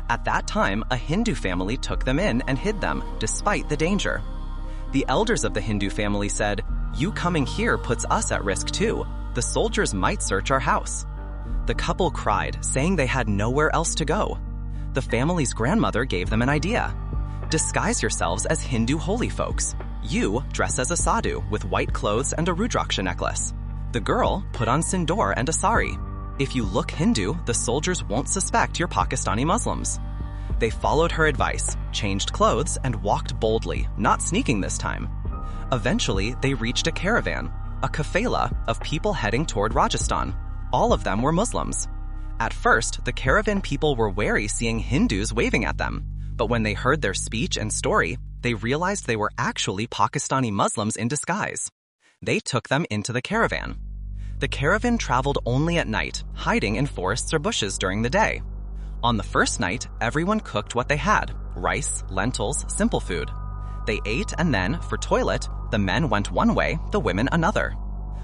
At that time, a Hindu family took them in and hid them, despite the danger. The elders of the Hindu family said, "You coming here puts us at risk too. The soldiers might search our house." The couple cried, saying they had nowhere else to go. The family's grandmother gave them an idea. Disguise yourselves as Hindu holy folks. You dress as a sadhu with white clothes and a rudraksha necklace. The girl put on sindoor and a sari. If you look Hindu, the soldiers won't suspect you're Pakistani Muslims. They followed her advice, changed clothes, and walked boldly, not sneaking this time. Eventually, they reached a caravan, a kafela of people heading toward Rajasthan. All of them were Muslims. At first, the caravan people were wary seeing Hindus waving at them, but when they heard their speech and story, they realized they were actually Pakistani Muslims in disguise. They took them into the caravan. The caravan traveled only at night, hiding in forests or bushes during the day. On the first night, everyone cooked what they had: rice, lentils, simple food. They ate and then, for toilet, the men went one way, the women another.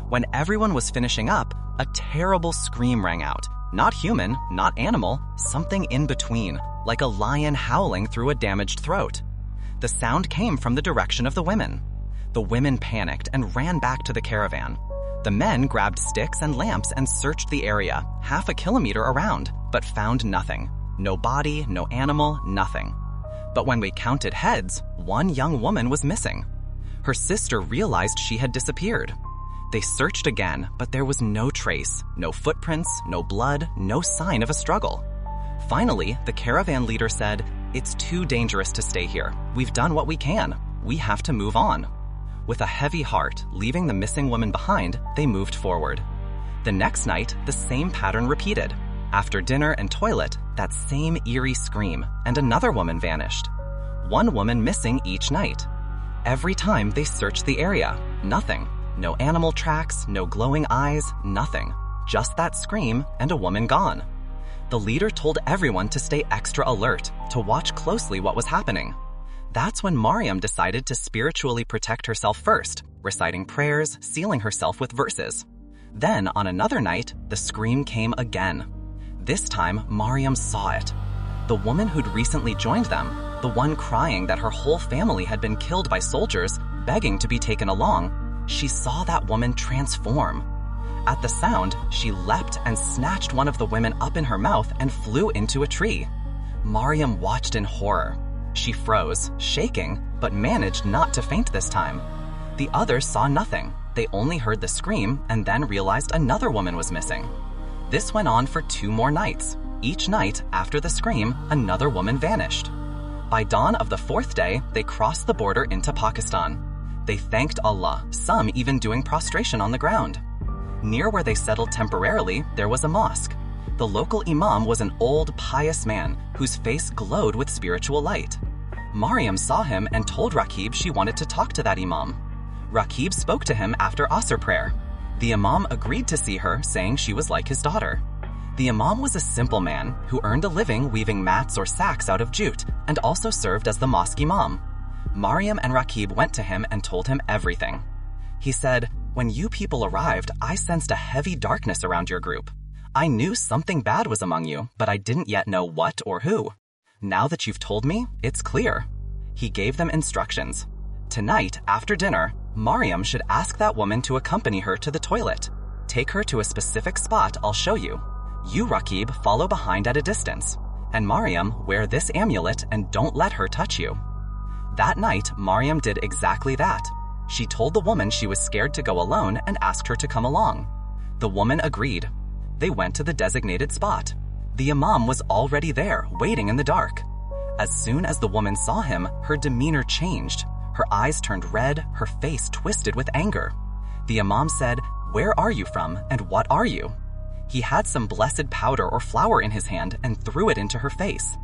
When everyone was finishing up, a terrible scream rang out. Not human, not animal, something in between, like a lion howling through a damaged throat. The sound came from the direction of the women. The women panicked and ran back to the caravan. The men grabbed sticks and lamps and searched the area, half a kilometer around, but found nothing. No body, no animal, nothing. But when we counted heads, one young woman was missing. Her sister realized she had disappeared. They searched again, but there was no trace, no footprints, no blood, no sign of a struggle. Finally, the caravan leader said, "It's too dangerous to stay here. We've done what we can. We have to move on." With a heavy heart, leaving the missing woman behind, they moved forward. The next night, the same pattern repeated. After dinner and toilet, that same eerie scream, and another woman vanished. One woman missing each night. Every time they searched the area, nothing. No animal tracks, no glowing eyes, nothing. Just that scream and a woman gone. The leader told everyone to stay extra alert, to watch closely what was happening. That's when Mariam decided to spiritually protect herself first, reciting prayers, sealing herself with verses. Then, on another night, the scream came again. This time, Mariam saw it. The woman who'd recently joined them, the one crying that her whole family had been killed by soldiers, begging to be taken along, she saw that woman transform. At the sound, she leapt and snatched one of the women up in her mouth and flew into a tree. Mariam watched in horror. She froze, shaking, but managed not to faint this time. The others saw nothing. They only heard the scream and then realized another woman was missing. This went on for 2 more nights. Each night, after the scream, another woman vanished. By dawn of the 4th day, they crossed the border into Pakistan. They thanked Allah, some even doing prostration on the ground. Near where they settled temporarily, there was a mosque. The local imam was an old, pious man whose face glowed with spiritual light. Mariam saw him and told Rakib she wanted to talk to that imam. Rakib spoke to him after Asr prayer. The imam agreed to see her, saying she was like his daughter. The imam was a simple man who earned a living weaving mats or sacks out of jute and also served as the mosque imam. Mariam and Rakib went to him and told him everything. He said, "When you people arrived, I sensed a heavy darkness around your group. I knew something bad was among you, but I didn't yet know what or who. Now that you've told me, it's clear." He gave them instructions. Tonight, after dinner, Mariam should ask that woman to accompany her to the toilet. Take her to a specific spot I'll show you. You, Rakib, follow behind at a distance. And Mariam, wear this amulet and don't let her touch you. That night, Mariam did exactly that. She told the woman she was scared to go alone and asked her to come along. The woman agreed. They went to the designated spot. The imam was already there, waiting in the dark. As soon as the woman saw him, her demeanor changed. Her eyes turned red, her face twisted with anger. The imam said, "Where are you from, and what are you?" He had some blessed powder or flour in his hand and threw it into her face.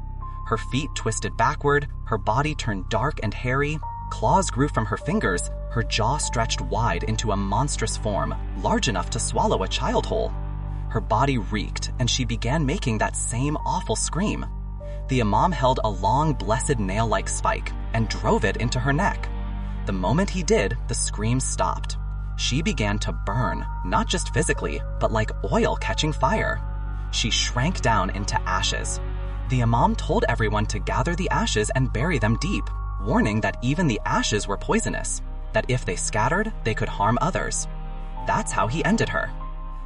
Her feet twisted backward, her body turned dark and hairy. Claws grew from her fingers, her jaw stretched wide into a monstrous form, large enough to swallow a child whole. Her body reeked, and she began making that same awful scream. The imam held a long, blessed nail-like spike and drove it into her neck. The moment he did, the scream stopped. She began to burn, not just physically, but like oil catching fire. She shrank down into ashes. The imam told everyone to gather the ashes and bury them deep, warning that even the ashes were poisonous, that if they scattered, they could harm others. That's how he ended her.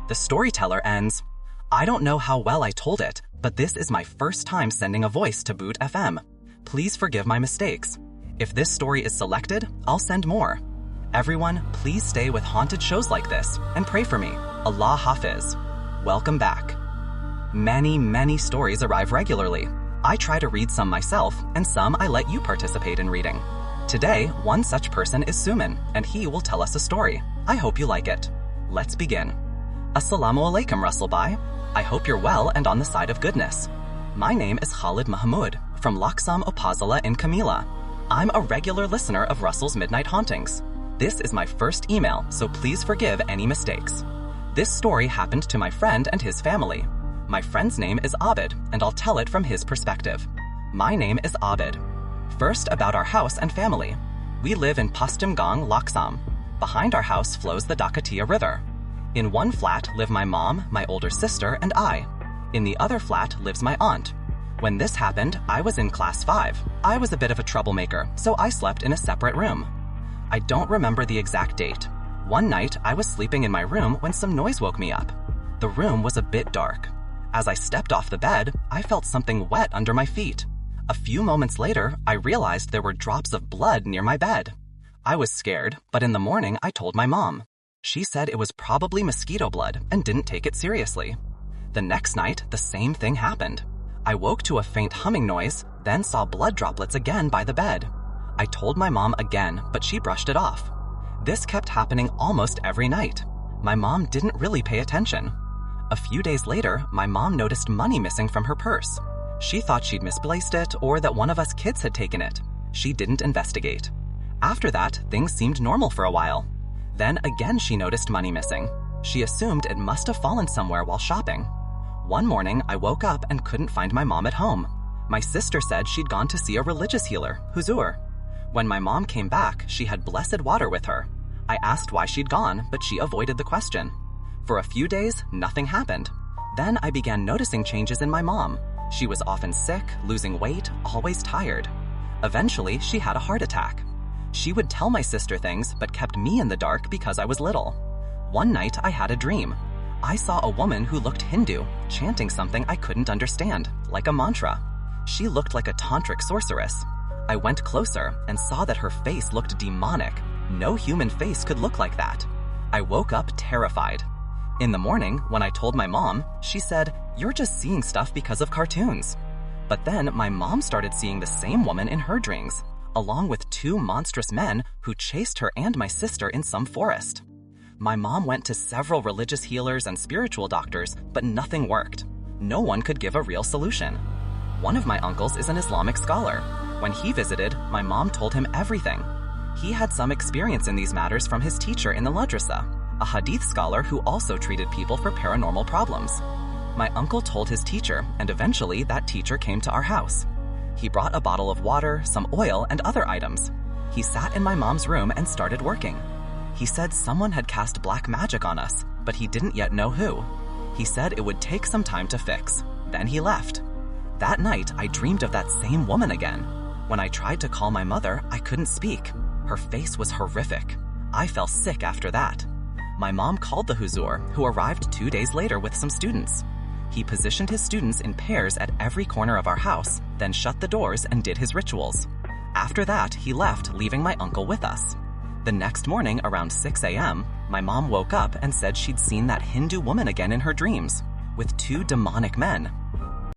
The storyteller ends, "I don't know how well I told it, but this is my first time sending a voice to Boot FM. Please forgive my mistakes. If this story is selected, I'll send more. Everyone, please stay with haunted shows like this and pray for me. Allah Hafiz. Welcome back." Many, many stories arrive regularly. I try to read some myself, and some I let you participate in reading. Today, one such person is Suman, and he will tell us a story. I hope you like it. Let's begin. Assalamu alaikum, Russell-bai. I hope you're well and on the side of goodness. My name is Khalid Mahmoud from Laksam Opazala in Camila. I'm a regular listener of Russell's Midnight Hauntings. This is my first email, so please forgive any mistakes. This story happened to my friend and his family. My friend's name is Abid, and I'll tell it from his perspective. My name is Abid. First, about our house and family. We live in Pastumgang, Laksam. Behind our house flows the Dakatia River. In one flat live my mom, my older sister, and I. In the other flat lives my aunt. When this happened, I was in class 5. I was a bit of a troublemaker, so I slept in a separate room. I don't remember the exact date. One night, I was sleeping in my room when some noise woke me up. The room was a bit dark. As I stepped off the bed, I felt something wet under my feet. A few moments later, I realized there were drops of blood near my bed. I was scared, but in the morning I told my mom. She said it was probably mosquito blood and didn't take it seriously. The next night, the same thing happened. I woke to a faint humming noise, then saw blood droplets again by the bed. I told my mom again, but she brushed it off. This kept happening almost every night. My mom didn't really pay attention. A few days later, my mom noticed money missing from her purse. She thought she'd misplaced it or that one of us kids had taken it. She didn't investigate. After that, things seemed normal for a while. Then again she noticed money missing. She assumed it must have fallen somewhere while shopping. One morning, I woke up and couldn't find my mom at home. My sister said she'd gone to see a religious healer, Huzur. When my mom came back, she had blessed water with her. I asked why she'd gone, but she avoided the question. For a few days, nothing happened. Then I began noticing changes in my mom. She was often sick, losing weight, always tired. Eventually, she had a heart attack. She would tell my sister things, but kept me in the dark because I was little. One night, I had a dream. I saw a woman who looked Hindu, chanting something I couldn't understand, like a mantra. She looked like a tantric sorceress. I went closer and saw that her face looked demonic. No human face could look like that. I woke up terrified. In the morning, when I told my mom, she said, "You're just seeing stuff because of cartoons." But then my mom started seeing the same woman in her dreams, along with 2 monstrous men who chased her and my sister in some forest. My mom went to several religious healers and spiritual doctors, but nothing worked. No one could give a real solution. One of my uncles is an Islamic scholar. When he visited, my mom told him everything. He had some experience in these matters from his teacher in the madrasa, a hadith scholar who also treated people for paranormal problems. My uncle told his teacher, and eventually that teacher came to our house. He brought a bottle of water, some oil, and other items. He sat in my mom's room and started working. He said someone had cast black magic on us, but he didn't yet know who. He said it would take some time to fix. Then he left. That night, I dreamed of that same woman again. When I tried to call my mother, I couldn't speak. Her face was horrific. I fell sick after that. My mom called the Huzur, who arrived 2 days later with some students. He positioned his students in pairs at every corner of our house, then shut the doors and did his rituals. After that, he left, leaving my uncle with us. The next morning, around 6 a.m., my mom woke up and said she'd seen that Hindu woman again in her dreams, with 2 demonic men.